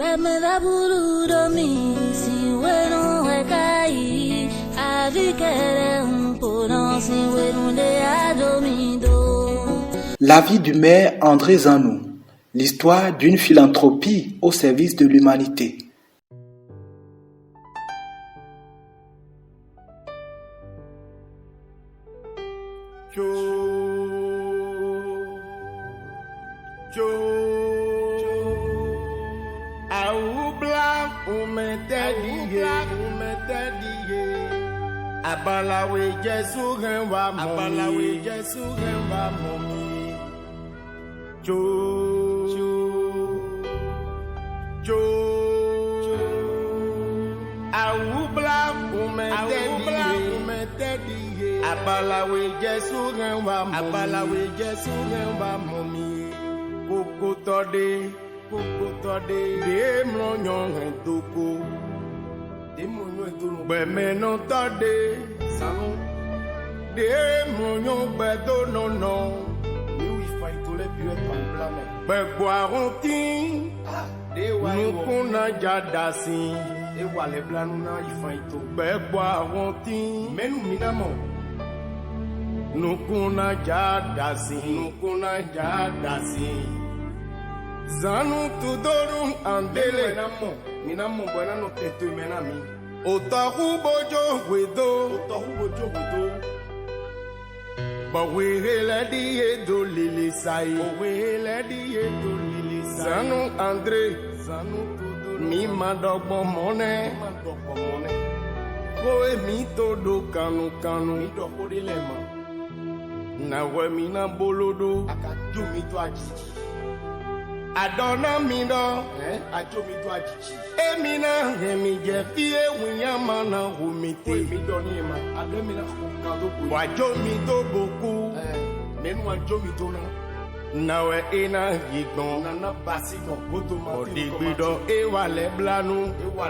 La vie du maire André Zanou, l'histoire d'une philanthropie au service de l'humanité. Abalawe Jesu renwa momi Jo Aoubla umete Abalawe Jesu renwa momi Koko tode De mlonyon rentoko Bemeno tade salon de monyon bedo nono nous il faut tout les pieds par blâme begwaronti de wa nous kona jadasi e wa le blanu na il faut tout begwaronti menu minamo nous kona jadasi zanu tudorum andele minamo buena no tetu menami Otahu bojo wedo Bawele diye do lili sai Zanu André Mi madogbo mone Koe mi todo kanu Mi doko de lema Na we mi na bolodo Akaju mi to ajiji Adona mi do Ajo mi to ajiji Emina hemi jefie winyama na humite mi doni ma ademina kado ko wajo mi do boku menu wajo mi do na we ina yigbon na basigo automatique odigbido ewale blanu ma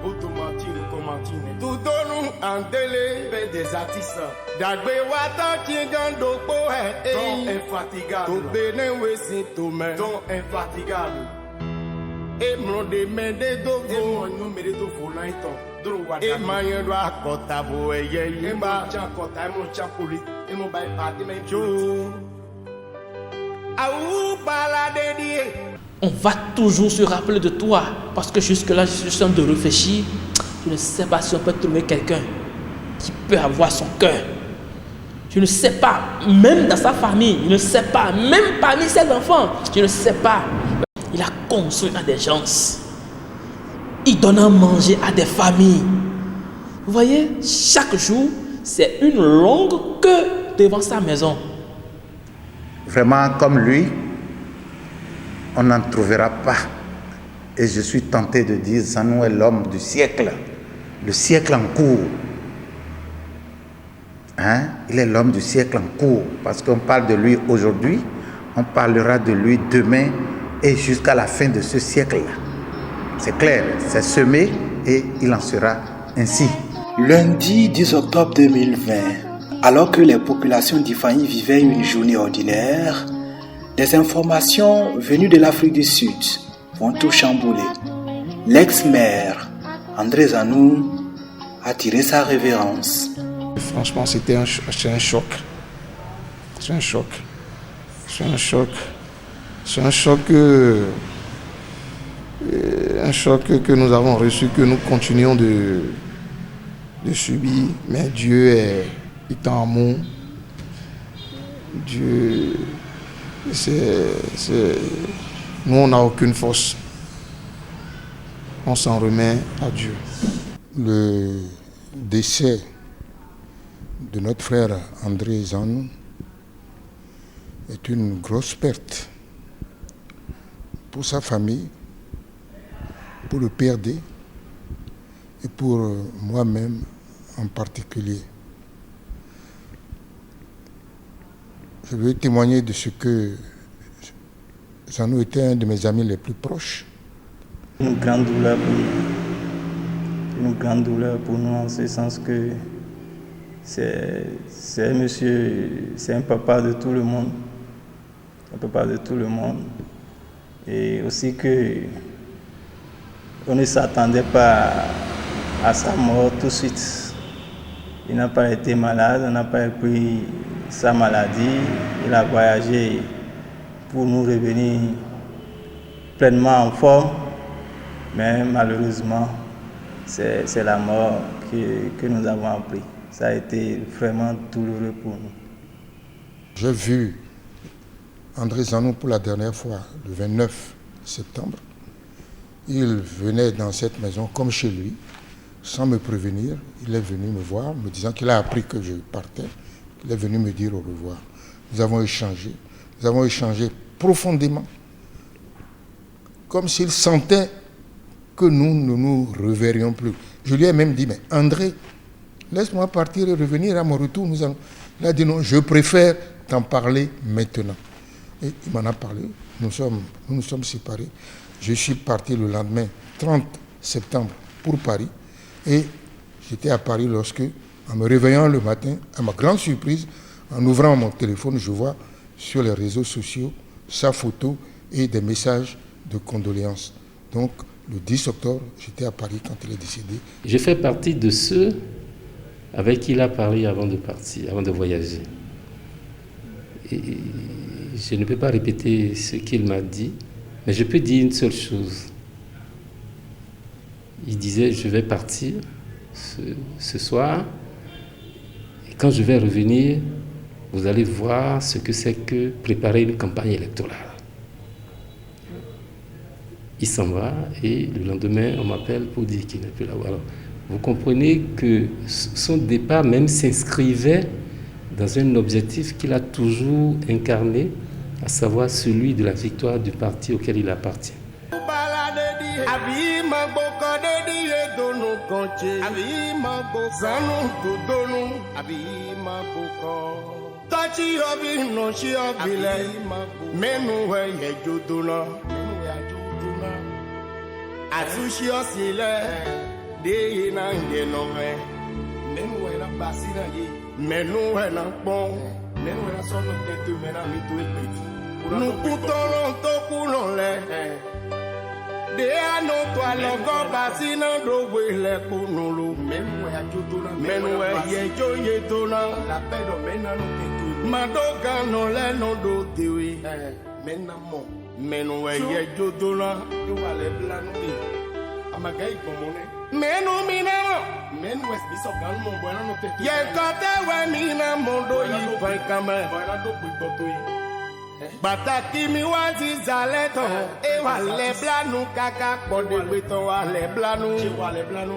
automatique commatine tout donu andele pe des artistes dagbe wata chingando po don infatigable to bene wesi to me don infatigable E mronde mende do vo no mere do vo na ito dro wa e mayen do akota bo eye yi ba cha akota mo cha poli e mo bai pa de me jo au balade die. On va toujours se rappeler de toi parce que jusque là je suis en train de réfléchir, je ne sais pas si on peut trouver quelqu'un qui peut avoir son cœur. Je ne sais pas, même dans sa famille, je ne sais pas, même parmi ses enfants, je ne sais pas. Il a construit à des gens. Il donne à manger à des familles. Vous voyez, chaque jour, c'est une longue queue devant sa maison. Vraiment, comme lui, on n'en trouvera pas. Et je suis tenté de dire, Zanou est l'homme du siècle. Le siècle en cours. Hein? Il est l'homme du siècle en cours. Parce qu'on parle de lui aujourd'hui, on parlera de lui demain, et jusqu'à la fin de ce siècle-là. C'est clair, c'est semé et il en sera ainsi. Lundi 10 octobre 2020, alors que les populations d'Ifani vivaient une journée ordinaire, des informations venues de l'Afrique du Sud vont tout chambouler. L'ex-maire André Zanou a tiré sa révérence. Franchement, c'est un choc. C'est un choc. C'est un choc que nous avons reçu, que nous continuons de subir. Mais Dieu est en amour. Dieu, nous, on n'a aucune force. On s'en remet à Dieu. Le décès de notre frère André Zanou est une grosse perte pour sa famille, pour le PRD et pour moi-même en particulier. Je veux témoigner de ce que Zanou était un de mes amis les plus proches. Une grande douleur pour nous. Une grande douleur pour nous en ce sens que c'est un monsieur, c'est un papa de tout le monde. Un papa de tout le monde. Et aussi que On ne s'attendait pas à sa mort tout de suite. Il n'a pas été malade, on n'a pas pris sa maladie. Il a voyagé pour nous revenir pleinement en forme. Mais malheureusement, c'est la mort que nous avons appris. Ça a été vraiment douloureux pour nous. J'ai vu André Zanou pour la dernière fois le 29 septembre. Il venait dans cette maison comme chez lui, sans me prévenir. Il est venu me voir, me disant qu'il a appris que je partais. Il est venu me dire au revoir. Nous avons échangé profondément, comme s'il sentait que nous ne nous reverrions plus. Je lui ai même dit, mais André, laisse-moi partir et revenir à mon retour. Il a dit non, je préfère t'en parler maintenant. Et il m'en a parlé. Nous nous sommes séparés. Je suis parti le lendemain, 30 septembre, pour Paris. Et j'étais à Paris lorsque, en me réveillant le matin, à ma grande surprise, en ouvrant mon téléphone, je vois sur les réseaux sociaux sa photo et des messages de condoléances. Donc, le 10 octobre, j'étais à Paris quand il est décédé. Je fais partie de ceux avec qui il a parlé avant de partir, avant de voyager. Et je ne peux pas répéter ce qu'il m'a dit, mais je peux dire une seule chose. Il disait, je vais partir ce soir, et quand je vais revenir, vous allez voir ce que c'est que préparer une campagne électorale. Il s'en va et le lendemain, on m'appelle pour dire qu'il n'est plus là. Alors, vous comprenez que son départ même s'inscrivait dans un objectif qu'il a toujours incarné, à savoir celui de la victoire du parti auquel il appartient. Azushi osile de na ngenove menu na basira ye menu na pon menu na sono tetu mena mitu epeti nu kutolo to kulole de ano to alogo basina do wele kunulu menu ya jotona menu ye joye tona la pedo mena no tetu madoka no le no do tiwi mena mo menu ye jotona do wale blanu bi amagai komone menu minamo menu es biso gan mo buena no te ye kote we mina mondo yi pai kama buena do pitoto yi bataki mi wazi zaleto e wale blanu kaka pode beto wale blanu e wale blanu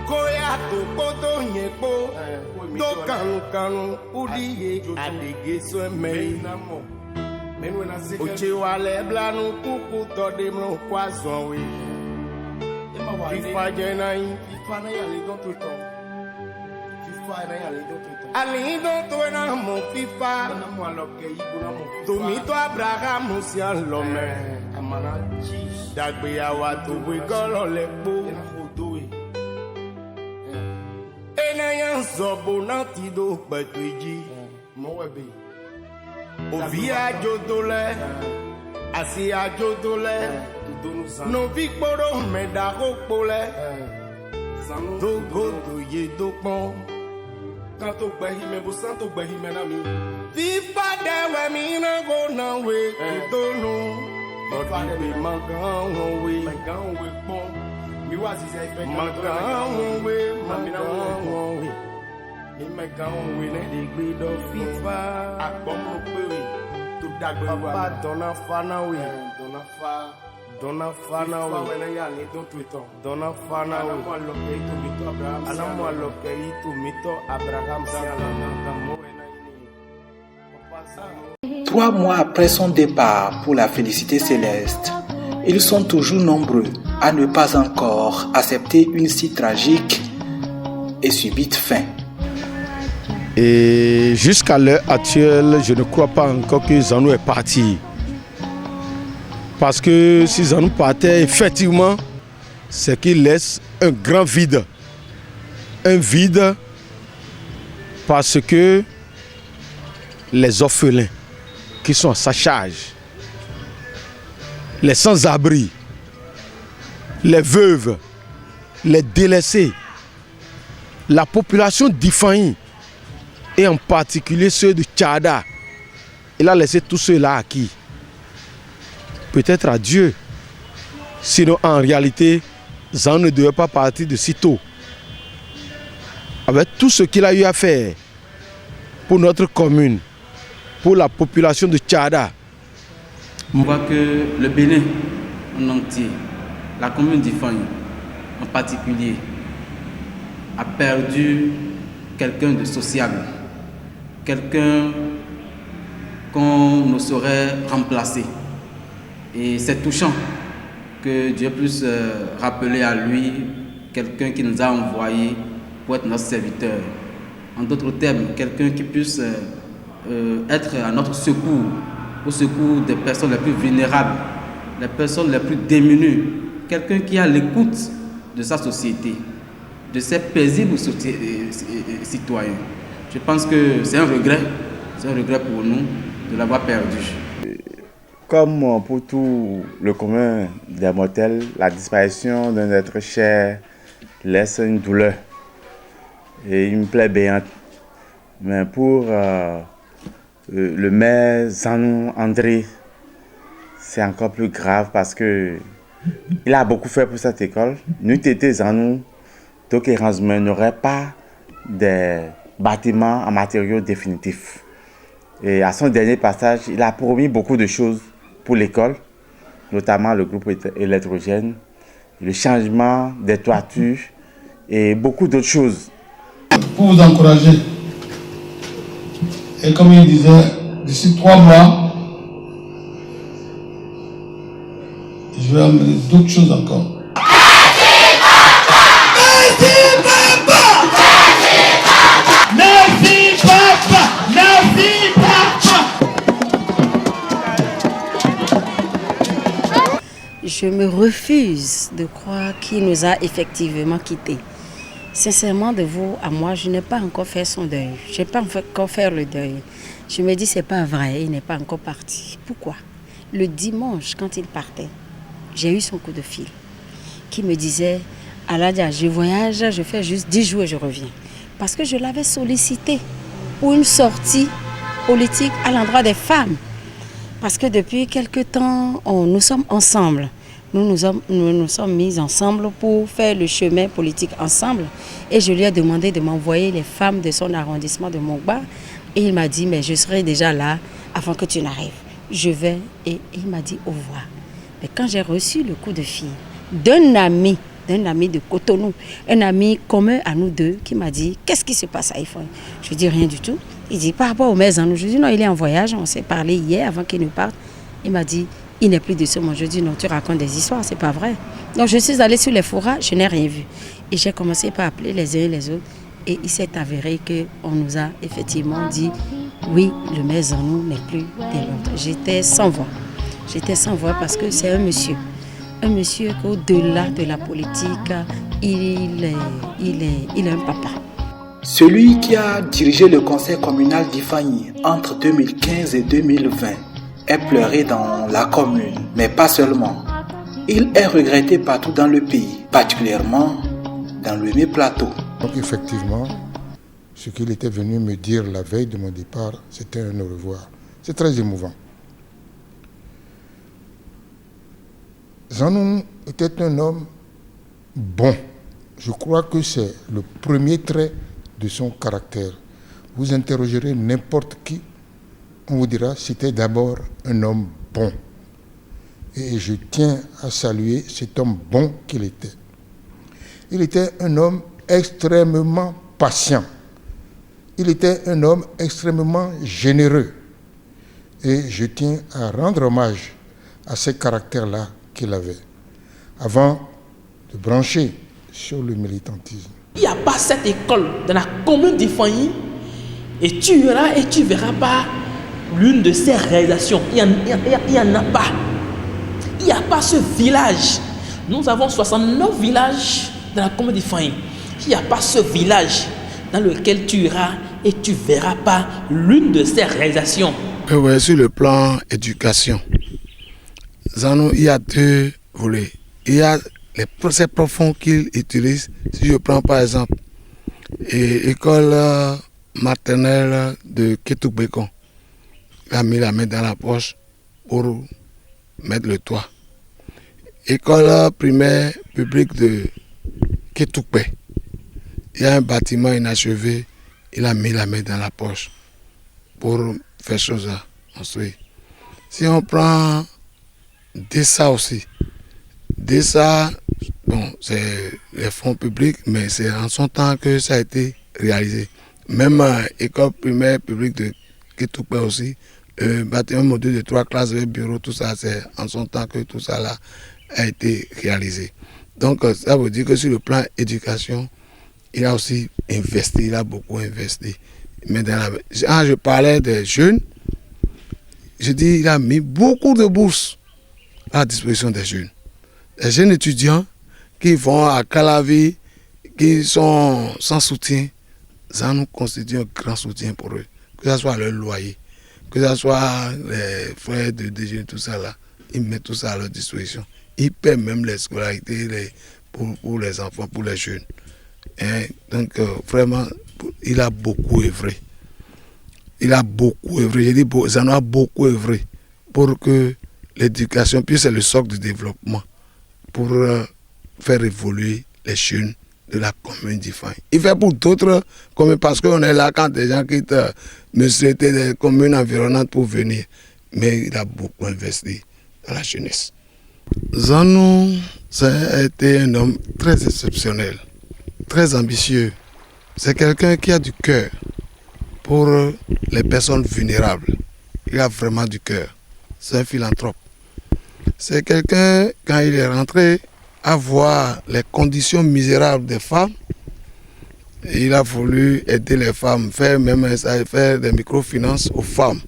koya to poto nyepo to kanu udiye adege so me Oche wale blanu kuku to de mlo kwazon we. Fifa jenai, fifa na yale don to to. Fifa na yale don to to. Ali don to na mo fifa. Na mo aloke yi na mo. To mi to Abraham si an lo me. Amana ji. Dagbe awa to we golo le po. Na ho do e. Ena yan zobo na ti do petweji. Mo we be. Ovi ajodole, asi ajodole, no vikporo meda hopole, dogo doye dopon, kanto gbehime bo santo gbehime na mi. Fifa dewe mi na go na we idonu, fifa de magan we pon, mi wa si se ife magan we. Ni mega we ne de gbe do FIFA agbomo pewe to dagbe wa dona fa na we dona fa na we na ya ni don twitter dona fa na we ana mo lo ke to mito Abraham mo na 3 mois après son départ pour la félicité céleste, ils sont toujours nombreux à ne pas encore accepter une si tragique et subite fin. Et jusqu'à l'heure actuelle, je ne crois pas encore que Zanou est parti. Parce que si Zanou partait, effectivement, c'est qu'il laisse un grand vide. Un vide parce que les orphelins qui sont à sa charge, les sans-abri, les veuves, les délaissés, la population d'Ifanyi, et en particulier ceux de Tchada. Il a laissé tous ceux-là à qui? Peut-être à Dieu. Sinon, en réalité, Zan ne devait pas partir de sitôt. Avec tout ce qu'il a eu à faire pour notre commune, pour la population de Tchada. On voit que le Bénin en entier, la commune d'Ifanyi en particulier, a perdu quelqu'un de sociable, quelqu'un qu'on ne saurait remplacer. Et c'est touchant que Dieu puisse rappeler à lui quelqu'un qui nous a envoyé pour être notre serviteur. En d'autres termes, quelqu'un qui puisse être à notre secours, au secours des personnes les plus vulnérables, les personnes les plus démunies, quelqu'un qui a l'écoute de sa société, de ses paisibles citoyens. Je pense que c'est un regret pour nous de l'avoir perdu. Comme pour tout le commun des mortels, la disparition d'un être cher laisse une douleur et une plaie béante. Mais pour le maire Zanou André, c'est encore plus grave parce que il a beaucoup fait pour cette école. N'eût été Zanou, Tokeranzmen n'aurait pas de bâtiments en matériaux définitifs. Et à son dernier passage, il a promis beaucoup de choses pour l'école, notamment le groupe électrogène, le changement des toitures et beaucoup d'autres choses. Pour vous encourager, et comme il disait, d'ici 3 mois, je vais amener d'autres choses encore. Je me refuse de croire qu'il nous a effectivement quittés. Sincèrement, de vous à moi, je n'ai pas encore fait son deuil. Je n'ai pas encore fait le deuil. Je me dis, c'est pas vrai, il n'est pas encore parti. Pourquoi? Le dimanche, quand il partait, j'ai eu son coup de fil qui me disait, Aladia, je voyage, je fais juste 10 jours et je reviens. Parce que je l'avais sollicité pour une sortie politique à l'endroit des femmes. Parce que depuis quelque temps, nous sommes ensemble. Nous sommes mis ensemble pour faire le chemin politique ensemble. Et je lui ai demandé de m'envoyer les femmes de son arrondissement de Mongba. Et il m'a dit, mais je serai déjà là avant que tu n'arrives. Je vais. Et il m'a dit au revoir. Mais quand j'ai reçu le coup de fil d'un ami de Cotonou, un ami commun à nous deux, qui m'a dit, qu'est-ce qui se passe à Ifanyi? Je lui dis rien du tout. Il dit, par rapport au maire Zanou. Je lui dis, non, il est en voyage, on s'est parlé hier avant qu'il ne parte. Il m'a dit, il n'est plus de ce monde. Je dis, non, tu racontes des histoires, c'est pas vrai. Donc je suis allée sur les forages, je n'ai rien vu. Et j'ai commencé par appeler les uns et les autres. Et il s'est avéré qu'on nous a effectivement dit, oui, le maire Zanou n'est plus des nôtres. J'étais sans voix. J'étais sans voix parce que c'est un monsieur qu'au-delà de la politique, il est un papa. Celui qui a dirigé le conseil communal d'Ifanyi entre 2015 et 2020 est pleuré dans la commune, mais pas seulement. Il est regretté partout dans le pays, particulièrement dans le Plateau. Donc effectivement, ce qu'il était venu me dire la veille de mon départ, c'était un au revoir. C'est très émouvant. Zanou était un homme bon. Je crois que c'est le premier trait de son caractère. Vous interrogerez n'importe qui, on vous dira c'était d'abord un homme bon. Et je tiens à saluer cet homme bon qu'il était. Il était un homme extrêmement patient. Il était un homme extrêmement généreux. Et je tiens à rendre hommage à ces caractères-là qu'il avait, avant de brancher sur le militantisme. Il n'y a pas cette école dans la commune d'Ifanyi et tu iras et tu ne verras pas l'une de ces réalisations. Il n'y en a pas. Il n'y a pas ce village. Nous avons 69 villages dans la commune d'Ifanyi. Il n'y a pas ce village dans lequel tu iras et tu ne verras pas l'une de ces réalisations. Ouais, sur le plan éducation, Zanou, il y a 2 volets. Il y a ces profonds qu'il utilise, si je prends par exemple l'école maternelle de Kétoubékon, il a mis la main dans la poche pour mettre le toit. École primaire publique de Kétoupé, il y a un bâtiment inachevé, il a mis la main dans la poche pour faire chose à construire. Si on prend Dessa aussi, Dessa, bon, c'est les fonds publics, mais c'est en son temps que ça a été réalisé. Même école primaire publique de Kétoupé aussi, bâtiment module de 3 classes, de bureaux, tout ça, c'est en son temps que tout ça là a été réalisé. Donc ça veut dire que sur le plan éducation, il a aussi investi, il a beaucoup investi. Mais je parlais des jeunes, je dis il a mis beaucoup de bourses à la disposition des jeunes. Les jeunes étudiants qui vont à Calavi, qui sont sans soutien, ça nous constitue un grand soutien pour eux. Que ce soit leur loyer, que ce soit les frais de déjeuner, tout ça là, ils mettent tout ça à leur disposition. Ils paient même les scolarités pour les enfants, pour les jeunes. Et donc vraiment, il a beaucoup œuvré. Il a beaucoup œuvré, je dis, ça nous a beaucoup œuvré pour que l'éducation puisse être le socle du développement, pour faire évoluer les jeunes de la commune d'Ifani. Il fait pour d'autres communes, parce qu'on est là quand des gens quittent des communes environnantes pour venir. Mais il a beaucoup investi dans la jeunesse. Zanou, ça a été un homme très exceptionnel, très ambitieux. C'est quelqu'un qui a du cœur pour les personnes vulnérables. Il a vraiment du cœur. C'est un philanthrope. C'est quelqu'un, quand il est rentré, à voir les conditions misérables des femmes, il a voulu aider les femmes, faire des microfinances aux femmes.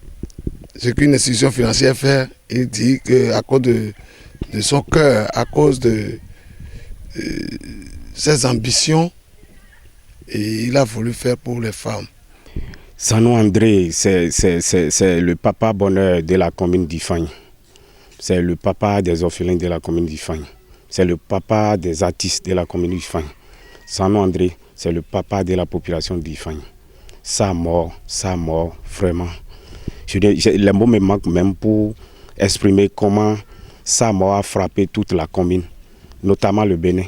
Ce qu'une institution financière fait, il dit qu'à cause de son cœur, à cause de ses ambitions, et il a voulu faire pour les femmes. Zanou André, c'est le papa bonheur de la commune d'Ifani. C'est le papa des orphelins de la commune d'Ifani. C'est le papa des artistes de la commune d'Ifani. Zanou André, c'est le papa de la population d'Ifani. Sa mort, vraiment. Les mots me manquent même pour exprimer comment sa mort a frappé toute la commune, notamment le Bénin.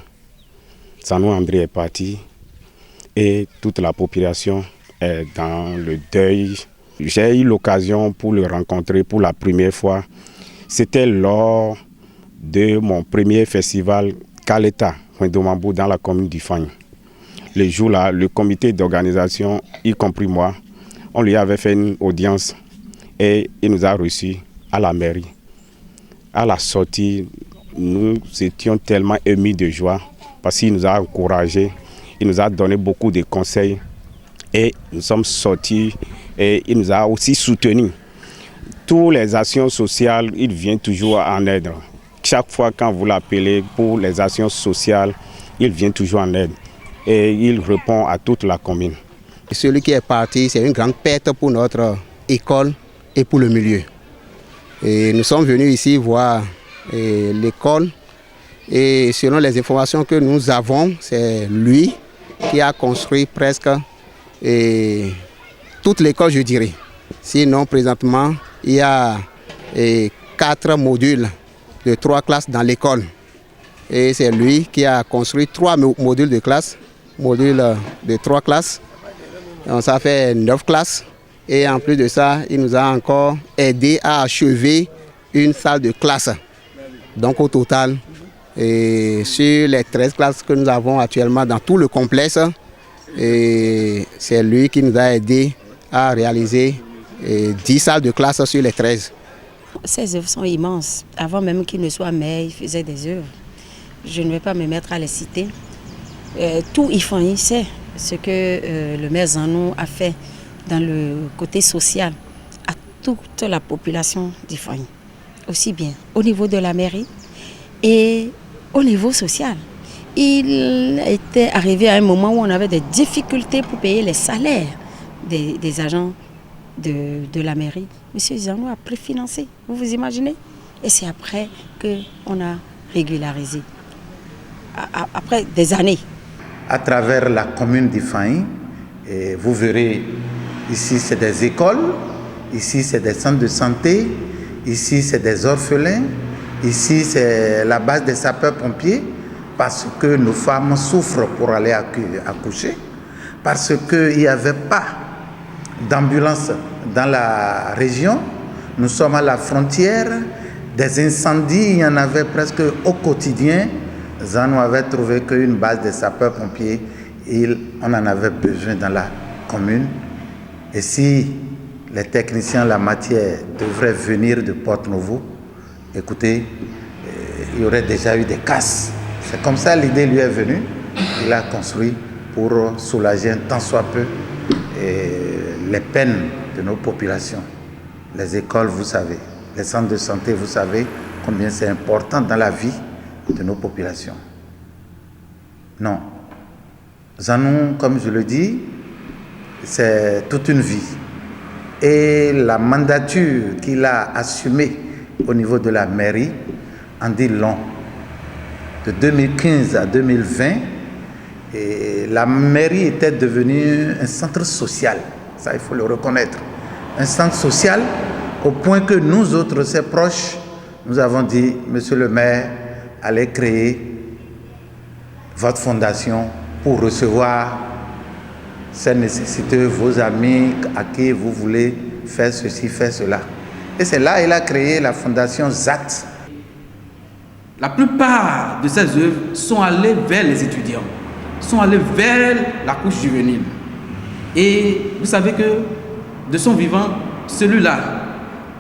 Zanou André est parti et toute la population est dans le deuil. J'ai eu l'occasion pour le rencontrer pour la première fois. C'était lors de mon premier festival Kaleta, Wendomambou, dans la commune d'Ifani. Le jour-là, le comité d'organisation, y compris moi, on lui avait fait une audience et il nous a reçus à la mairie. À la sortie, nous étions tellement émus de joie parce qu'il nous a encouragés, il nous a donné beaucoup de conseils et nous sommes sortis et il nous a aussi soutenus. Toutes les actions sociales, il vient toujours en aide. Chaque fois quand vous l'appelez pour les actions sociales, il vient toujours en aide et il répond à toute la commune. Celui qui est parti, c'est une grande perte pour notre école et pour le milieu. Et nous sommes venus ici voir l'école et selon les informations que nous avons, c'est lui qui a construit presque toute l'école, je dirais. Sinon, présentement, il y a 4 modules de 3 classes dans l'école. Et c'est lui qui a construit 3 modules de classe, modules de 3 classes. Donc ça fait 9 classes. Et en plus de ça, il nous a encore aidé à achever une salle de classe. Donc au total, sur les 13 classes que nous avons actuellement dans tout le complexe, c'est lui qui nous a aidé à réaliser 10 salles de classe sur les 13. Ces œuvres sont immenses. Avant même qu'il ne soit maire, il faisait des œuvres. Je ne vais pas me mettre à les citer. Tout Ifani sait ce que le maire Zanou a fait dans le côté social à toute la population d'Ifani. Aussi bien au niveau de la mairie et au niveau social. Il était arrivé à un moment où on avait des difficultés pour payer les salaires des agents de la mairie. Monsieur Zanou a préfinancé, vous vous imaginez? Et c'est après qu'on a régularisé. après des années. À travers la commune d'Ifany, vous verrez, ici c'est des écoles, ici c'est des centres de santé, ici c'est des orphelins, ici c'est la base des sapeurs-pompiers, parce que nos femmes souffrent pour aller accoucher, parce qu'il n'y avait pas d'ambulance dans la région. Nous sommes à la frontière, des incendies, il y en avait presque au quotidien. Zanou avait trouvé qu'une base de sapeurs-pompiers, on en avait besoin dans la commune. Et si les techniciens de la matière devraient venir de Porte-Novo, écoutez, il y aurait déjà eu des casses. C'est comme ça l'idée lui est venue. Il a construit pour soulager un tant soit peu les peines de nos populations. Les écoles, vous savez, les centres de santé, vous savez combien c'est important dans la vie de nos populations. Non. Zanou, comme je le dis, c'est toute une vie. Et la mandature qu'il a assumée au niveau de la mairie en dit long. De 2015 à 2020, la mairie était devenue un centre social. Ça, il faut le reconnaître. Un centre social au point que nous autres, ses proches, nous avons dit, monsieur le maire, allez créer votre fondation pour recevoir ces nécessiteux, vos amis à qui vous voulez faire ceci, faire cela. Et c'est là qu'il a créé la fondation ZAT. La plupart de ces œuvres sont allées vers les étudiants, sont allées vers la couche juvénile. Et vous savez que de son vivant, celui-là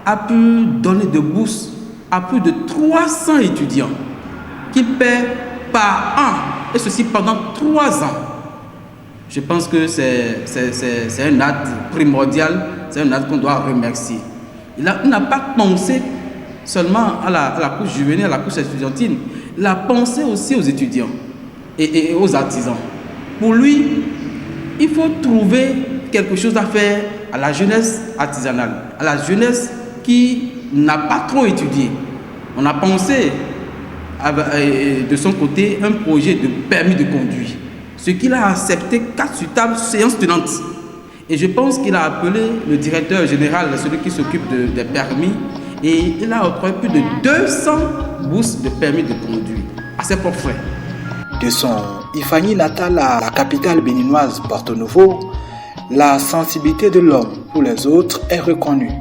a pu donner de bourses à plus de 300 étudiants qu'il paie par an, et ceci pendant 3 ans. Je pense que c'est un acte primordial, c'est un acte qu'on doit remercier. Il n'a pas pensé seulement à la couche juvénile, à la couche estudiantine, il a pensé aussi aux étudiants et aux artisans. Pour lui, il faut trouver quelque chose à faire à la jeunesse artisanale, à la jeunesse qui n'a pas trop étudié. On a pensé de son côté un projet de permis de conduire, ce qu'il a accepté 4 sur table séance tenante. Et je pense qu'il a appelé le directeur général, celui qui s'occupe des permis, et il a octroyé plus de 200 bourses de permis de conduire à ses propres frais. De son Ifany natal à la capitale béninoise Porto-Novo, la sensibilité de l'homme pour les autres est reconnue.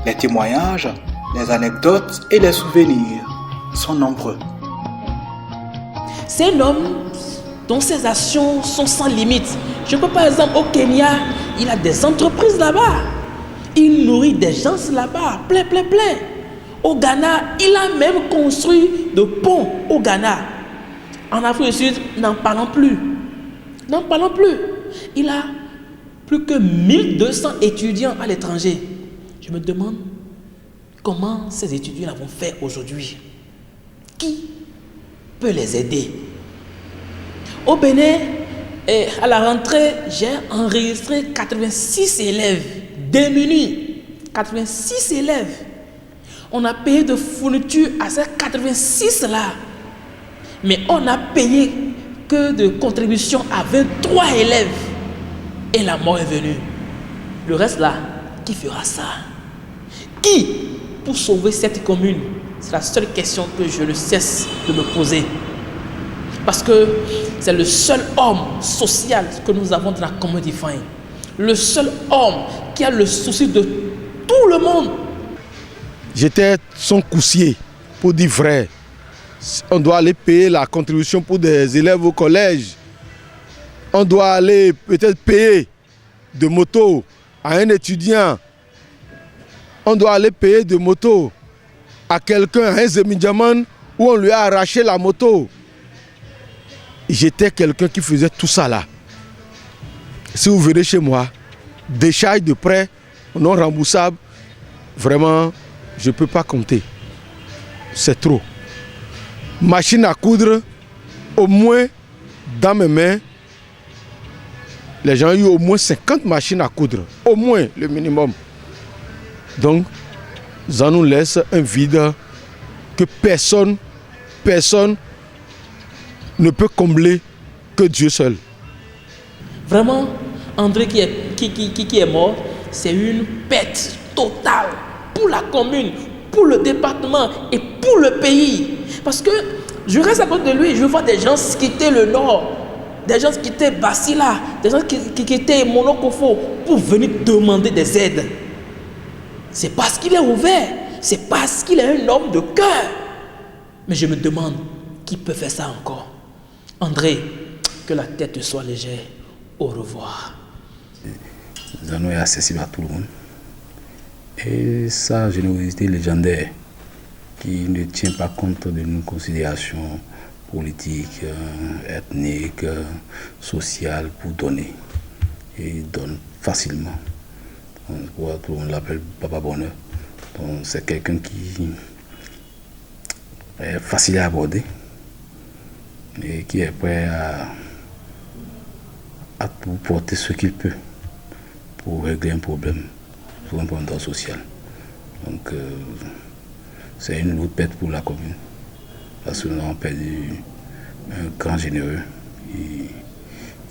Les témoignages, les anecdotes et les souvenirs sont nombreux. C'est un homme dont ses actions sont sans limite. Je peux par exemple au Kenya, il a des entreprises là-bas. Il nourrit des gens là-bas, plein. Au Ghana, il a même construit de ponts au Ghana. En Afrique du Sud, n'en parlons plus. Il a plus que 1200 étudiants à l'étranger. Je me demande comment ces étudiants vont faire aujourd'hui. Qui peut les aider? Au Bénin, à la rentrée, j'ai enregistré 86 élèves démunis. 86 élèves. On a payé de fournitures à ces 86-là. Mais on n'a payé que de contributions à 23 élèves. Et la mort est venue. Le reste là, qui fera ça? Qui pour sauver cette commune? C'est la seule question que je ne cesse de me poser. Parce que c'est le seul homme social que nous avons dans la commune d'Ifany. Le seul homme qui a le souci de tout le monde. J'étais son coussier pour dire vrai. On doit aller payer la contribution pour des élèves au collège. On doit aller peut-être payer de moto à un étudiant. On doit aller payer de moto à quelqu'un, à un Zemidjaman, où on lui a arraché la moto. J'étais quelqu'un qui faisait tout ça là. Si vous venez chez moi, décharge de prêt non remboursable, vraiment, je ne peux pas compter. C'est trop. Machine à coudre, au moins, dans mes mains, les gens ont eu au moins 50 machines à coudre. Au moins, le minimum. Donc, ça nous laisse un vide que personne ne peut combler que Dieu seul. Vraiment, André qui est mort, c'est une perte totale pour la commune, pour le département et pour le pays. Parce que je reste à côté de lui, je vois des gens quitter le nord, des gens quitter Basila, des gens qui quitter Monokofo pour venir demander des aides. C'est parce qu'il est ouvert, c'est parce qu'il est un homme de cœur. Mais je me demande qui peut faire ça encore. André, que la tête te soit légère. Au revoir. Zanou est accessible à tout le monde. Et sa générosité légendaire qui ne tient pas compte de nos considérations politiques, ethniques, sociales pour donner. Et il donne facilement. Tout le monde l'appelle Papa Bonheur. Donc c'est quelqu'un qui est facile à aborder et qui est prêt à tout porter ce qu'il peut pour régler un problème, pour un problème social. Donc c'est une lourde perte pour la commune, parce que nous avons perdu un grand généreux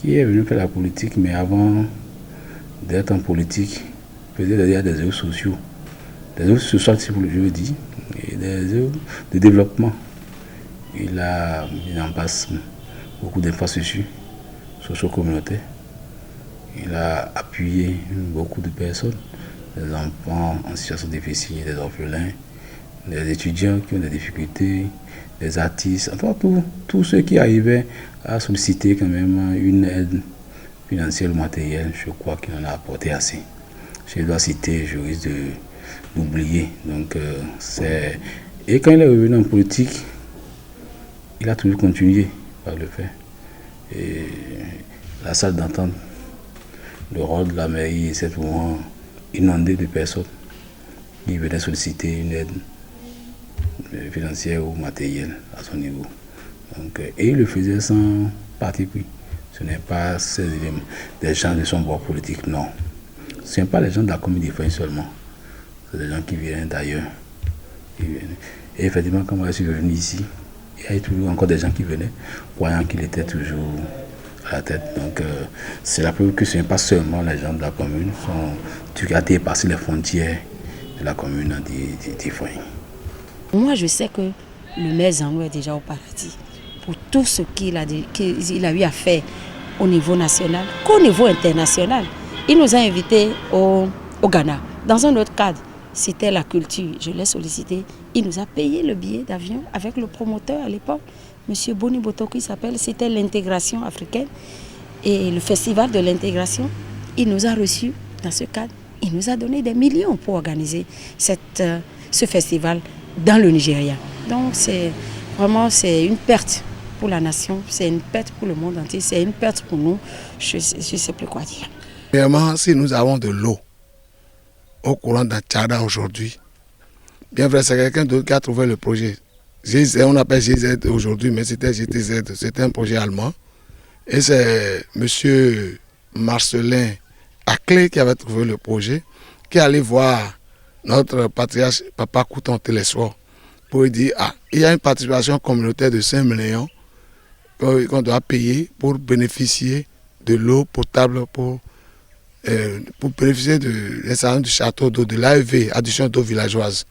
qui est venu faire la politique, mais avant d'être en politique, peut-être il y a des œuvres sociaux, des œuvres sociales, si vous le je veux dire, et des œuvres de développement. Il a mis en place beaucoup d'infrastructures socio-communautaires. Il a appuyé beaucoup de personnes, des enfants en situation difficile, des orphelins, des étudiants qui ont des difficultés, des artistes, enfin tous ceux qui arrivaient à solliciter quand même une aide financière ou matérielle. Je crois qu'il en a apporté assez. Je dois citer, je risque d'oublier. Donc et quand il est revenu en politique, il a toujours continué par le faire. Et la salle d'entente, le rôle de la mairie, c'est souvent inondé de personnes qui venaient solliciter une aide financière ou matérielle à son niveau. Donc, et il le faisait sans parti pris. Ce n'est pas des gens de son bord politique, non. Ce ne sont pas les gens de la commune d'Ifeanyi seulement. C'est des gens qui viennent d'ailleurs. Et effectivement, quand moi je suis venu ici, il y a toujours encore des gens qui venaient, croyant qu'il était toujours à la tête. Donc c'est la preuve que ce n'est pas seulement les gens de la commune, qui ont dépassé les frontières de la commune d'Ifeanyi. Moi, je sais que le maire Zanou est déjà au paradis pour tout ce qu'il a eu à faire au niveau national qu'au niveau international. Il nous a invités au Ghana. Dans un autre cadre, c'était la culture. Je l'ai sollicité. Il nous a payé le billet d'avion avec le promoteur à l'époque, M. Boni Botoko, il s'appelle. C'était l'intégration africaine et le festival de l'intégration. Il nous a reçus dans ce cadre. Il nous a donné des millions pour organiser ce festival dans le Nigeria. Donc c'est une perte pour la nation, c'est une perte pour le monde entier, c'est une perte pour nous. Je ne sais plus quoi dire. Premièrement, si nous avons de l'eau au courant d'un Tchada aujourd'hui, bien vrai, c'est quelqu'un d'autre qui a trouvé le projet. On appelle GZ aujourd'hui, mais c'était GTZ, c'était un projet allemand. Et c'est M. Marcelin Aclé qui avait trouvé le projet, qui allait voir notre patriarche Papa Couton Télésoir pour lui dire il y a une participation communautaire de 5 millions qu'on doit payer pour bénéficier de l'eau potable, pour bénéficier de l'installation du château d'eau, de l'AEV, addition d'eau villageoise.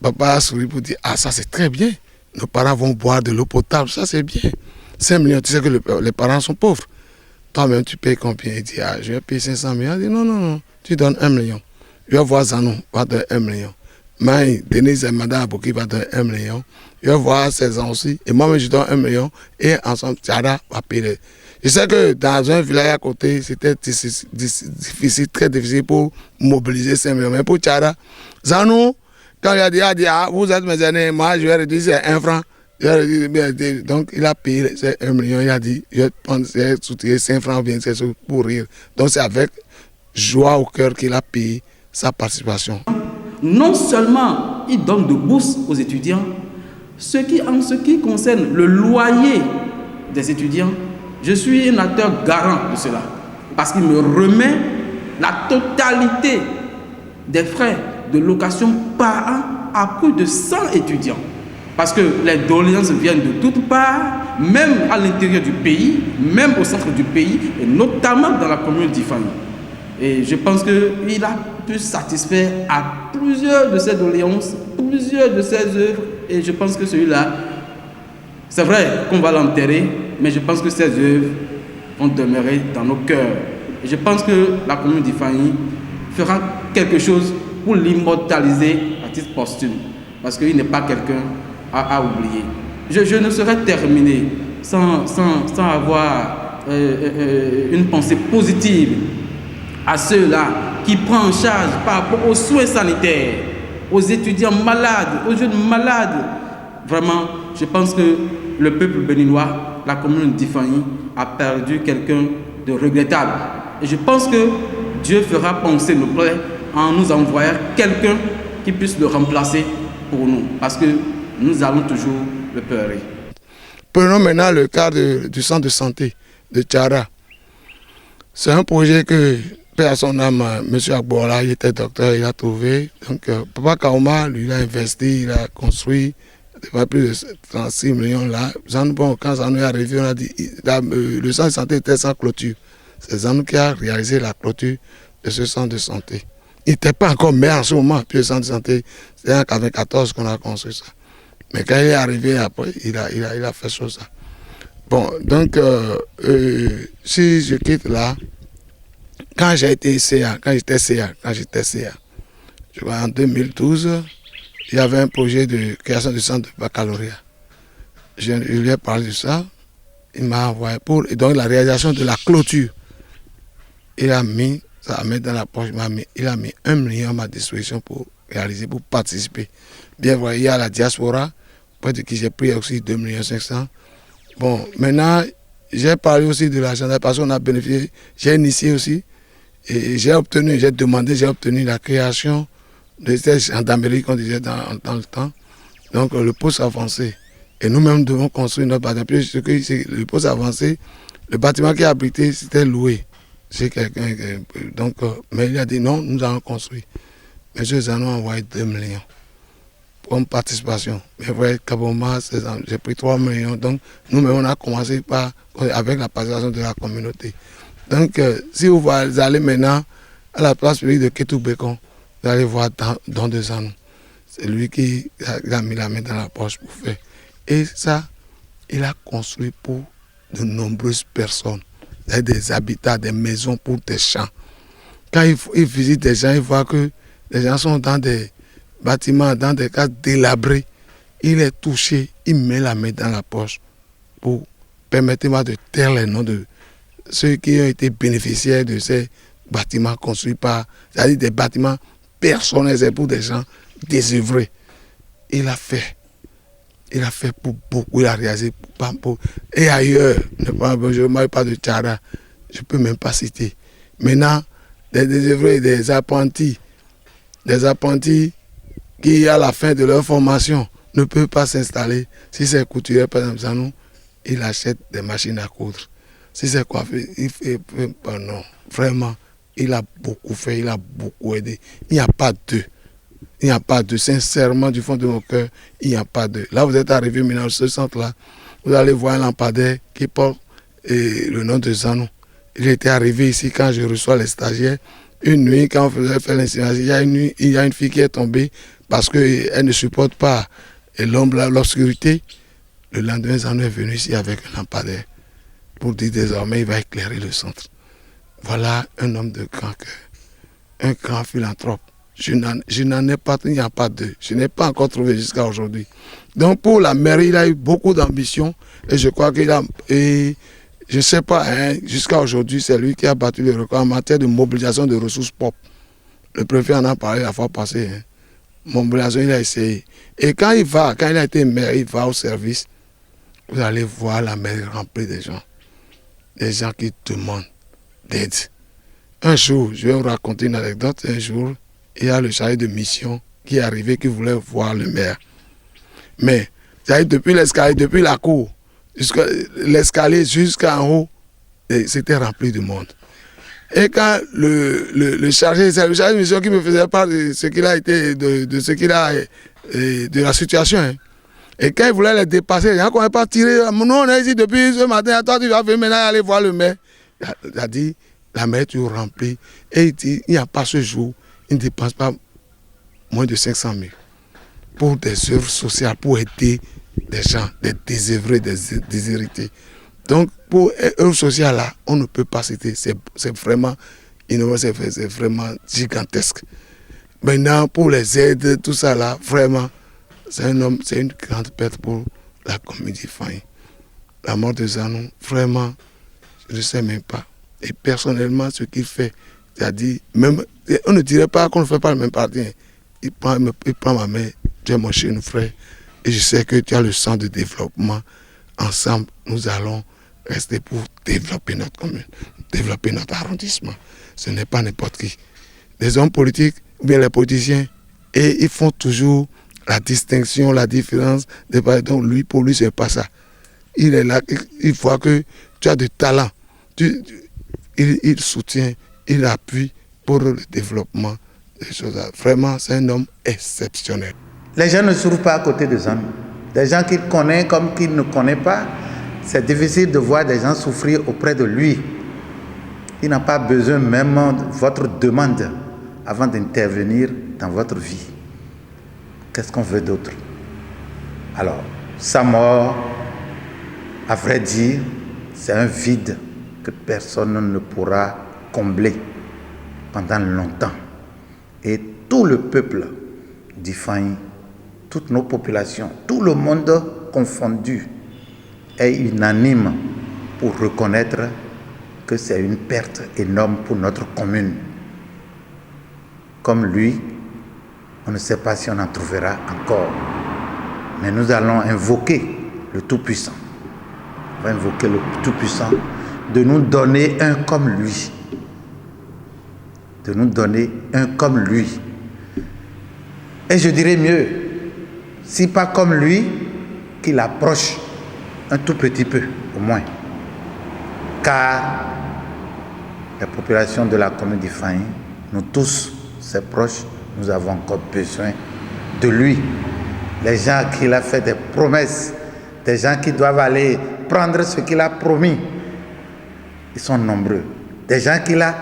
Papa a souri pour dire ça c'est très bien, nos parents vont boire de l'eau potable, ça c'est bien. 5 millions, tu sais que les parents sont pauvres. Toi-même tu payes combien? Il dit je vais payer 500 millions. Il dit non, tu donnes 1 million. Je vais voir Zanou, va donner 1 million. Mais Denise et Madame Aboki va donner 1 million. Je vais voir ses ans aussi. Et moi-même, je donne 1 million. Et ensemble, Tchada va payer. Je sais que dans un village à côté, c'était difficile, très difficile pour mobiliser 5 millions. Mais pour Tchada, Zanou, quand il a dit vous êtes mes aînés, moi je vais redire c'est 1 franc. Donc il a payé 1 million. Il a dit je vais prendre 5 francs bien pour rire. Donc c'est avec joie au cœur qu'il a payé sa participation. Non seulement il donne de bourses aux étudiants, en ce qui concerne le loyer des étudiants, je suis un acteur garant de cela. Parce qu'il me remet la totalité des frais de location par an à plus de 100 étudiants. Parce que les doléances viennent de toutes parts, même à l'intérieur du pays, même au centre du pays, et notamment dans la commune d'Ifani. Et je pense qu'il a pu satisfaire à plusieurs de ces doléances, plusieurs de ses œuvres, et je pense que celui-là, c'est vrai qu'on va l'enterrer, mais je pense que ses œuvres vont demeurer dans nos cœurs. Et je pense que la commune d'Ifani fera quelque chose pour l'immortaliser à titre posthume, parce qu'il n'est pas quelqu'un à oublier. Je ne saurais terminer sans avoir une pensée positive à ceux-là qui prennent en charge par rapport aux soins sanitaires, aux étudiants malades, aux jeunes malades. Vraiment, je pense que le peuple béninois, la commune d'Ifani, a perdu quelqu'un de regrettable. Et je pense que Dieu fera penser nos plaies en nous envoyant quelqu'un qui puisse le remplacer pour nous. Parce que nous allons toujours le pleurer. Prenons maintenant le cas du centre de santé de Tchara. C'est un projet que, paix à son âme, M. Agbola, il était docteur, il a trouvé. Donc, Papa Kaoma, lui, il a investi, il a construit, pas plus de 36 millions là. Quand ça nous est arrivé, on a dit le centre de santé était sans clôture. C'est Zanou qui a réalisé la clôture de ce centre de santé. Il n'était pas encore maire en ce moment, puis le centre de santé, c'était en 1994 qu'on a construit ça. Mais quand il est arrivé après, il a fait ça. Bon, donc, si je quitte là, quand j'étais CA, je vois en 2012, il y avait un projet de création du centre de baccalauréat. Je lui ai parlé de ça, il m'a envoyé et donc la réalisation de la clôture. Il a mis, ça a mis dans la poche, il a mis 1 million à ma disposition pour réaliser, pour participer. Bien voilà, il y a la diaspora, près de qui j'ai pris aussi 2 500 000. Bon, maintenant, j'ai parlé aussi de l'argent, parce qu'on a bénéficié, j'ai initié aussi, et j'ai obtenu la création de cette gendarmerie qu'on disait dans le temps, donc le poste avancé. Et nous-mêmes devons construire notre bâtiment. Le poste avancé, le bâtiment qui a abrité, c'était loué. C'est quelqu'un, donc, mais il a dit non, nous allons construire. Monsieur Zanou a envoyé 2 millions comme participation. Mais vrai, Kaboma, j'ai pris 3 millions. Donc, nous-mêmes, on a commencé avec la participation de la communauté. Donc, si vous allez maintenant à la place publique de Kétou Bécon, vous allez voir Don de Zanou. C'est lui qui a mis la main dans la poche pour faire. Et ça, il a construit pour de nombreuses personnes. Des habitats, des maisons pour des champs. Quand il visite des gens, il voit que les gens sont dans des bâtiments, dans des cases délabrées. Il est touché, il met la main dans la poche pour permettez-moi de taire les noms de ceux qui ont été bénéficiaires de ces bâtiments construits par, c'est-à-dire des bâtiments personnels et pour des gens désœuvrés. Il a fait pour beaucoup, il a réalisé pour et ailleurs, je ne parle pas de Tchara, je ne peux même pas citer. Maintenant, des désœuvrés, des apprentis qui, à la fin de leur formation, ne peuvent pas s'installer. Si c'est couturier, par exemple, Zanou, il achète des machines à coudre. Si c'est coiffeur, il fait, non, vraiment, il a beaucoup fait, il a beaucoup aidé. Il n'y a pas d'eux. Il n'y a pas de, sincèrement, du fond de mon cœur, il n'y a pas de. Là, vous êtes arrivé maintenant dans ce centre-là, vous allez voir un lampadaire qui porte le nom de Zanou. Il était arrivé ici quand je reçois les stagiaires. Une nuit, quand on faisait faire l'insémination, il y a une fille qui est tombée parce qu'elle ne supporte pas l'obscurité. Le lendemain, Zanou est venu ici avec un lampadaire pour dire désormais il va éclairer le centre. Voilà un homme de grand cœur, un grand philanthrope. Je n'en ai pas, il n'y a pas deux. Je n'ai pas encore trouvé jusqu'à aujourd'hui. Donc pour la mairie, il a eu beaucoup d'ambition et je crois qu'il a, et je ne sais pas, hein, jusqu'à aujourd'hui, c'est lui qui a battu le record en matière de mobilisation de ressources propres. Le préfet en a parlé la fois passée. Hein. Mobilisation, il a essayé. Et quand il a été maire, il va au service, vous allez voir la mairie remplie de gens. Des gens qui demandent d'aide. Un jour, je vais vous raconter une anecdote, un jour, il y a le chargé de mission qui est arrivé, qui voulait voir le maire. Mais, depuis l'escalier, depuis la cour, l'escalier jusqu'en haut, c'était rempli de monde. Et quand le chargé de mission qui me faisait part de ce qu'il a été, de la situation, hein, Et quand il voulait les dépasser, il a commencé pas tirer. Nous, on est ici depuis ce matin. Toi, tu vas venir maintenant aller voir le maire. Il a dit, la maire est toujours remplie. Et il dit, il n'y a pas ce jour, il ne dépense pas moins de 500 000 pour des œuvres sociales, pour aider des gens, des désœuvrés, des déshérités. Donc, pour œuvres sociales, là, on ne peut pas citer. C'est vraiment innovant, c'est vraiment gigantesque. Maintenant, pour les aides, tout ça, là, vraiment, c'est un homme, c'est une grande perte pour la commune d'Ifeanyi. La mort de Zanou, vraiment, je ne sais même pas. Et personnellement, ce qu'il fait, c'est-à-dire, même, on ne dirait pas qu'on ne fait pas le même parti. Il prend ma main, tu es mon chez nous, frère. Et je sais que tu as le sens de développement. Ensemble, nous allons rester pour développer notre commune, développer notre arrondissement. Ce n'est pas n'importe qui. Les hommes politiques, ou bien les politiciens, et ils font toujours la distinction, la différence. Donc lui, pour lui, ce n'est pas ça. Il est là, il voit que tu as du talent. Il soutient, il appuie pour le développement des choses. Vraiment, c'est un homme exceptionnel. Les gens ne se trouvent pas à côté de Zanou. Des gens qu'il connaît comme qu'il ne connaît pas, c'est difficile de voir des gens souffrir auprès de lui. Il n'a pas besoin même de votre demande avant d'intervenir dans votre vie. Qu'est-ce qu'on veut d'autre? Alors, sa mort, à vrai dire, c'est un vide que personne ne pourra combler pendant longtemps. Et tout le peuple d'Ifeanyi, toutes nos populations, tout le monde confondu, est unanime pour reconnaître que c'est une perte énorme pour notre commune. Comme lui, on ne sait pas si on en trouvera encore. Mais nous allons invoquer le Tout-Puissant. On va invoquer le Tout-Puissant de nous donner un comme lui. De nous donner un comme lui. Et je dirais mieux, si pas comme lui, qu'il approche un tout petit peu, au moins. Car la population de la commune d'Ifeanyi, nous tous, ses proches, nous avons encore besoin de lui. Les gens qu'il a fait des promesses, des gens qui doivent aller prendre ce qu'il a promis, ils sont nombreux. Des gens qu'il a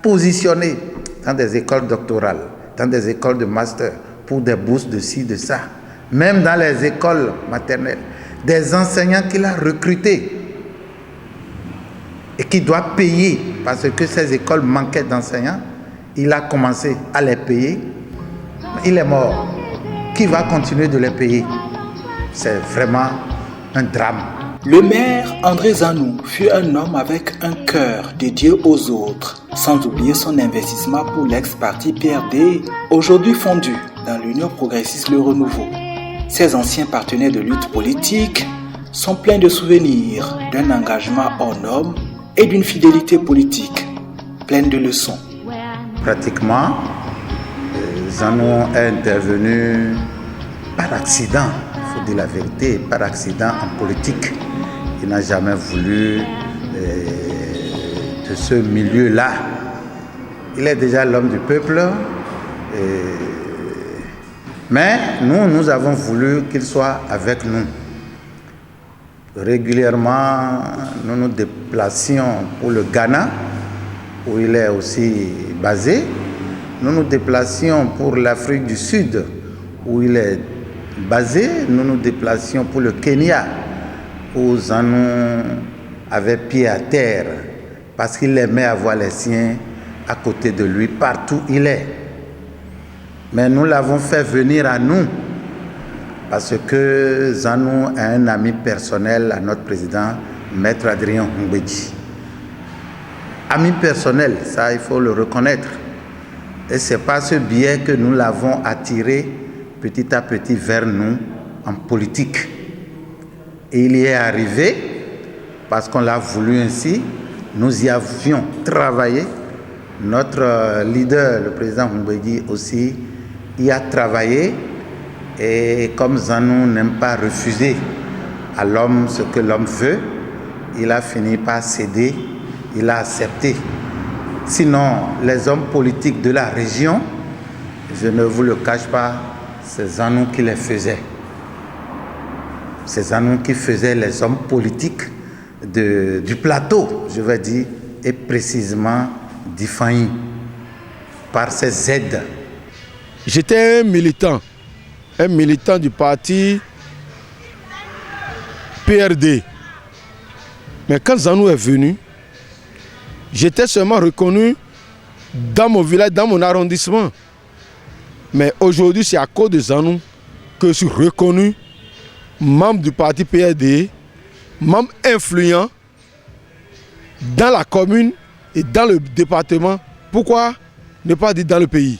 positionnés dans des écoles doctorales, dans des écoles de master, pour des bourses de ci, de ça. Même dans les écoles maternelles. Des enseignants qu'il a recrutés et qui doit payer parce que ces écoles manquaient d'enseignants. Il a commencé à les payer. Il est mort. Qui va continuer de les payer? C'est vraiment un drame. Le maire André Zanou fut un homme avec un cœur dédié aux autres, sans oublier son investissement pour l'ex-parti PRD, aujourd'hui fondu dans l'Union progressiste Le Renouveau. Ses anciens partenaires de lutte politique sont pleins de souvenirs d'un engagement hors norme et d'une fidélité politique pleine de leçons. Pratiquement, Zanou est intervenu par accident, il faut dire la vérité, par accident en politique. Il n'a jamais voulu de ce milieu-là. Il est déjà l'homme du peuple. Mais nous avons voulu qu'il soit avec nous. Régulièrement, nous nous déplacions pour le Ghana, où il est aussi basé. Nous nous déplacions pour l'Afrique du Sud, où il est basé. Nous nous déplacions pour le Kenya, où Zanou avait pied à terre, parce qu'il aimait avoir les siens à côté de lui, partout où il est. Mais nous l'avons fait venir à nous, parce que Zanou est un ami personnel à notre président, Maître Adrien Humbedji. Ami personnel, ça il faut le reconnaître. Et c'est par ce biais que nous l'avons attiré petit à petit vers nous en politique. Et il y est arrivé parce qu'on l'a voulu ainsi. Nous y avions travaillé. Notre leader, le président Humbedji aussi, y a travaillé. Et comme Zanou n'aime pas refuser à l'homme ce que l'homme veut, il a fini par céder, il a accepté. Sinon, les hommes politiques de la région, je ne vous le cache pas, c'est Zanou qui les faisait. C'est Zanou qui faisait les hommes politiques du plateau, je veux dire, et précisément d'Ifaï, par ses aides. J'étais un militant du parti PRD. Mais quand Zanou est venu, j'étais seulement reconnu dans mon village, dans mon arrondissement. Mais aujourd'hui, c'est à cause de Zanou que je suis reconnu membre du parti PRD, membre influent dans la commune et dans le département. Pourquoi ne pas dire dans le pays?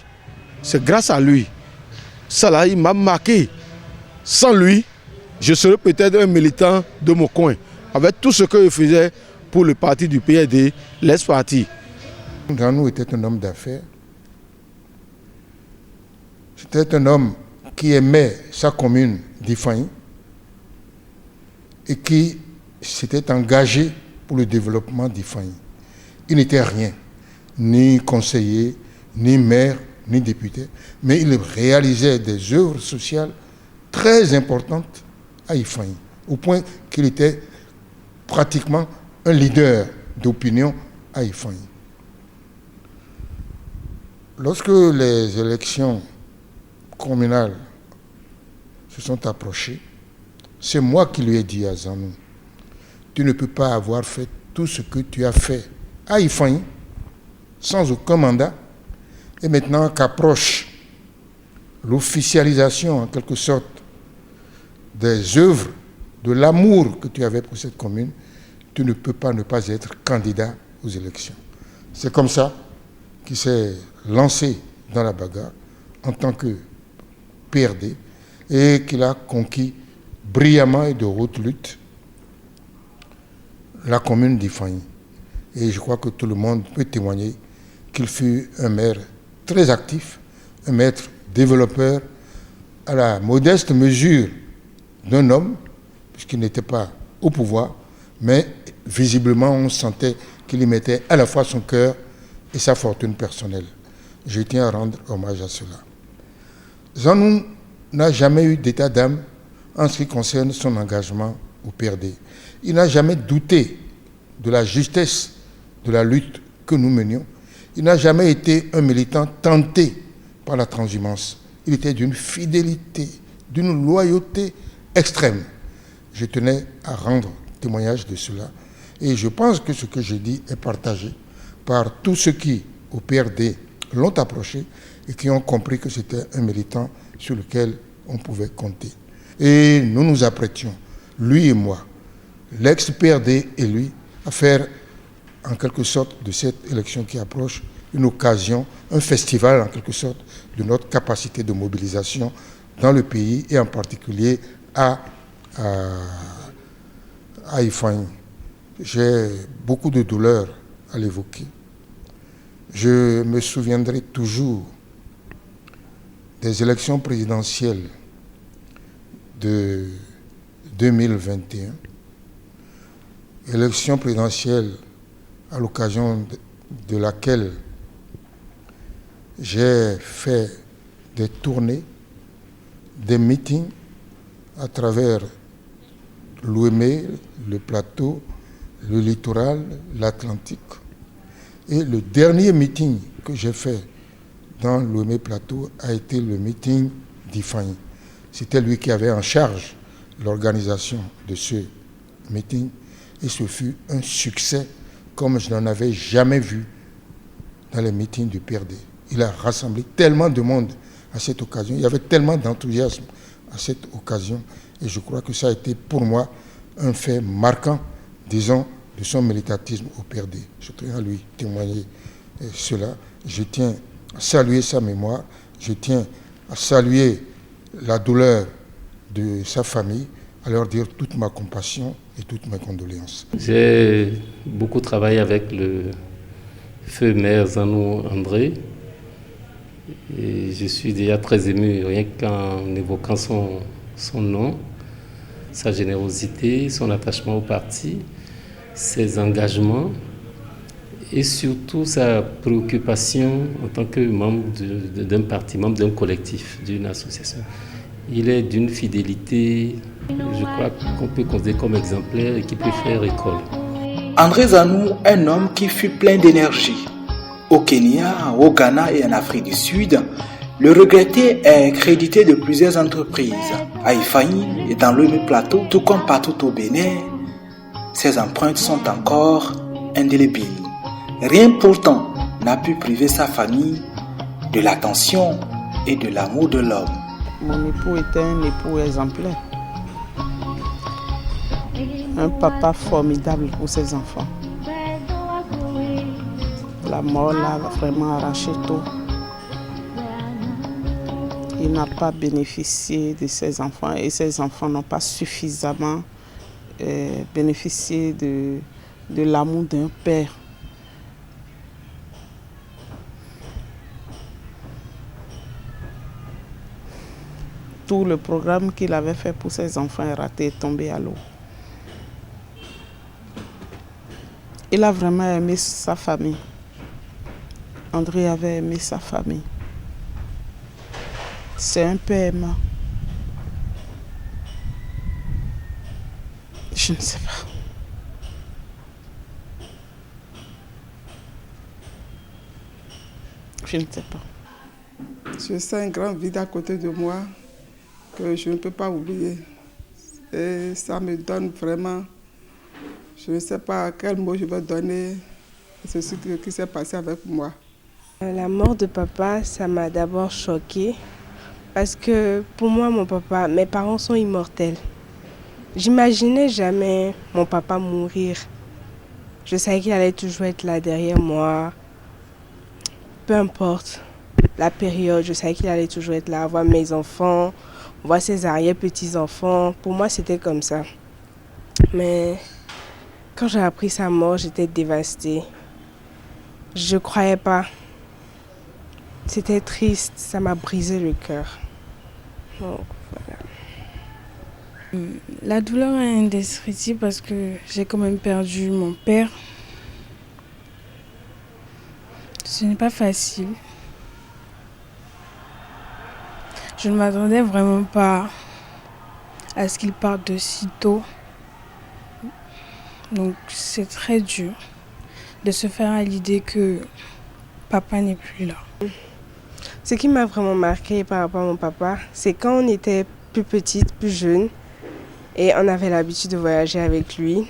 C'est grâce à lui. Ça là, il m'a marqué. Sans lui, je serais peut-être un militant de mon coin. Avec tout ce que je faisais pour le parti du PRD, l'Est-Parti. Zanou était un homme d'affaires. C'était un homme qui aimait sa commune d'Ifaï et qui s'était engagé pour le développement d'Ifaï. Il n'était rien, ni conseiller, ni maire, ni député, mais il réalisait des œuvres sociales très importantes à Ifaï, au point qu'il était pratiquement un leader d'opinion à Ifaï. Lorsque les élections communales se sont approchées, c'est moi qui lui ai dit à Zanou, tu ne peux pas avoir fait tout ce que tu as fait à Ifaï sans aucun mandat, et maintenant qu'approche l'officialisation en quelque sorte des œuvres, de l'amour que tu avais pour cette commune, tu ne peux pas ne pas être candidat aux élections. C'est comme ça qu'il s'est lancé dans la bagarre en tant que PRD et qu'il a conquis brillamment et de haute lutte la commune d'Ifaï. Et je crois que tout le monde peut témoigner qu'il fut un maire très actif, un maître développeur à la modeste mesure d'un homme, puisqu'il n'était pas au pouvoir, mais visiblement on sentait qu'il y mettait à la fois son cœur et sa fortune personnelle. Je tiens à rendre hommage à cela. Zanou n'a jamais eu d'état d'âme en ce qui concerne son engagement au PRD. Il n'a jamais douté de la justesse de la lutte que nous menions. Il n'a jamais été un militant tenté par la transhumance. Il était d'une fidélité, d'une loyauté extrême. Je tenais à rendre témoignage de cela. Et je pense que ce que je dis est partagé par tous ceux qui, au PRD, l'ont approché et qui ont compris que c'était un militant sur lequel on pouvait compter. Et nous nous apprêtions, lui et moi, l'ex-PRD et lui, à faire en quelque sorte de cette élection qui approche une occasion, un festival en quelque sorte de notre capacité de mobilisation dans le pays et en particulier à Ifaï. J'ai beaucoup de douleur à l'évoquer. Je me souviendrai toujours des élections présidentielles de 2021, élection présidentielle à l'occasion de laquelle j'ai fait des tournées, des meetings à travers l'Ouémé, le plateau, le littoral, l'Atlantique. Et le dernier meeting que j'ai fait dans l'Ouémé Plateau a été le meeting d'Ifaï. C'était lui qui avait en charge l'organisation de ce meeting et ce fut un succès comme je n'en avais jamais vu dans les meetings du PRD. Il a rassemblé tellement de monde à cette occasion, il y avait tellement d'enthousiasme à cette occasion et je crois que ça a été pour moi un fait marquant, disons, de son militantisme au PRD. Je tiens à lui témoigner cela. Je tiens à saluer sa mémoire, je tiens à saluer la douleur de sa famille, à leur dire toute ma compassion et toutes mes condoléances. J'ai beaucoup travaillé avec le feu maire Zanou André et je suis déjà très ému rien qu'en évoquant son nom, sa générosité, son attachement au parti, ses engagements et surtout sa préoccupation en tant que membre d'un parti, membre d'un collectif, d'une association. Il est d'une fidélité, je crois qu'on peut considérer comme exemplaire et qui peut faire école. André Zanou, un homme qui fut plein d'énergie. Au Kenya, au Ghana et en Afrique du Sud, le regretté est crédité de plusieurs entreprises. À Hifany et dans le plateau, tout comme partout au Bénin, ses empreintes sont encore indélébiles. Rien pourtant n'a pu priver sa famille de l'attention et de l'amour de l'homme. Mon époux était un époux exemplaire. Un papa formidable pour ses enfants. La mort l'a vraiment arraché tôt. Il n'a pas bénéficié de ses enfants et ses enfants n'ont pas suffisamment bénéficié de l'amour d'un père. Tout le programme qu'il avait fait pour ses enfants est raté, est tombé à l'eau. Il a vraiment aimé sa famille. André avait aimé sa famille. C'est un père aimant. Je ne sais pas. Je ne sais pas. Je sens un grand vide à côté de moi que je ne peux pas oublier. Et ça me donne vraiment... Je ne sais pas quel mot je vais donner à ce qui s'est passé avec moi. La mort de papa, ça m'a d'abord choquée. Parce que pour moi, mes parents sont immortels. J'imaginais jamais mon papa mourir. Je savais qu'il allait toujours être là derrière moi. Peu importe la période, je savais qu'il allait toujours être là, voir mes enfants, voir ses arrière-petits-enfants. Pour moi, c'était comme ça. Mais quand j'ai appris sa mort, j'étais dévastée. Je ne croyais pas. C'était triste, ça m'a brisé le cœur. Donc, voilà. La douleur est indescriptible parce que j'ai quand même perdu mon père. Ce n'est pas facile. Je ne m'attendais vraiment pas à ce qu'il parte de si tôt. Donc c'est très dur de se faire à l'idée que papa n'est plus là. Ce qui m'a vraiment marqué par rapport à mon papa, c'est quand on était plus petite, plus jeune, et on avait l'habitude de voyager avec lui.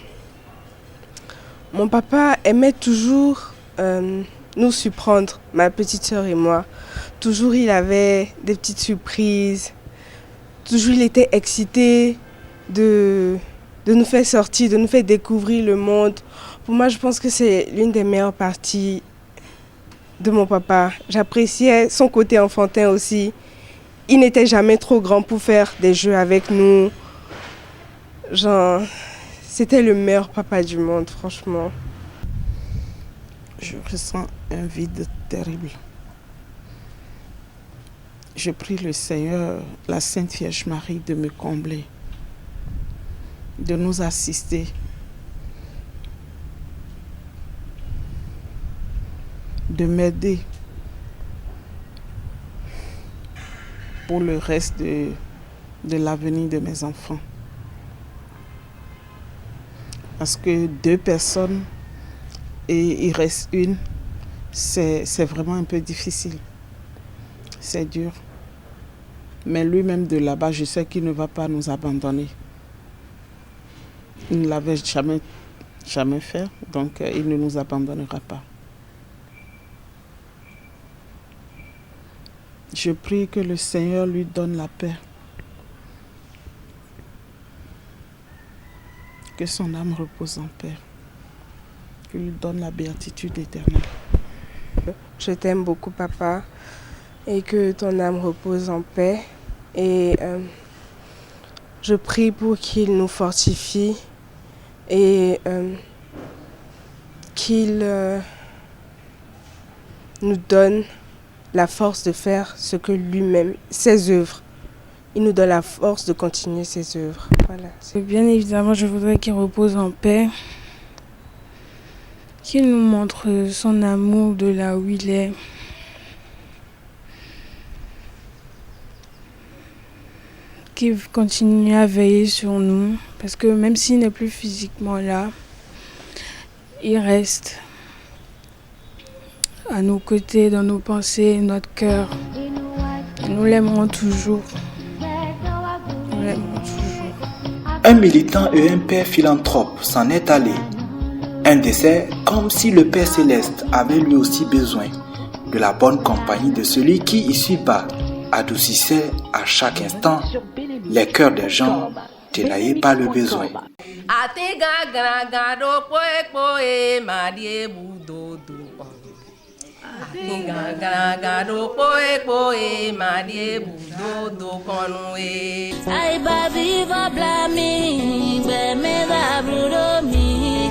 Mon papa aimait toujours nous surprendre, ma petite sœur et moi. Toujours il avait des petites surprises. Toujours il était excité de nous faire sortir, de nous faire découvrir le monde. Pour moi, je pense que c'est l'une des meilleures parties de mon papa. J'appréciais son côté enfantin aussi. Il n'était jamais trop grand pour faire des jeux avec nous. Genre, c'était le meilleur papa du monde, franchement. Je ressens un vide terrible. Je prie le Seigneur, la Sainte Vierge Marie, de me combler, de nous assister, de m'aider pour le reste de l'avenir de mes enfants. Parce que 2 personnes et il reste une, c'est vraiment un peu difficile. C'est dur. Mais lui-même de là-bas, je sais qu'il ne va pas nous abandonner. Il ne l'avait jamais fait, donc il ne nous abandonnera pas. Je prie que le Seigneur lui donne la paix. Que son âme repose en paix. Qu'il lui donne la béatitude éternelle. Je t'aime beaucoup, papa, et que ton âme repose en paix. Et je prie pour qu'il nous fortifie et qu'il nous donne la force de faire ce que lui-même, ses œuvres. Il nous donne la force de continuer ses œuvres. Voilà. Bien évidemment, je voudrais qu'il repose en paix, qu'il nous montre son amour de là où il est. qui continue à veiller sur nous, parce que même s'il n'est plus physiquement là, il reste à nos côtés, dans nos pensées, notre cœur. Nous l'aimerons toujours. Nous l'aimerons toujours. Un militant et un père philanthrope s'en est allé. Un décès comme si le Père Céleste avait lui aussi besoin de la bonne compagnie de celui qui, ici-bas, adoucissait à chaque instant les cœurs des gens délaillés par le besoin. Ai babi va blami, be me da brudo mi.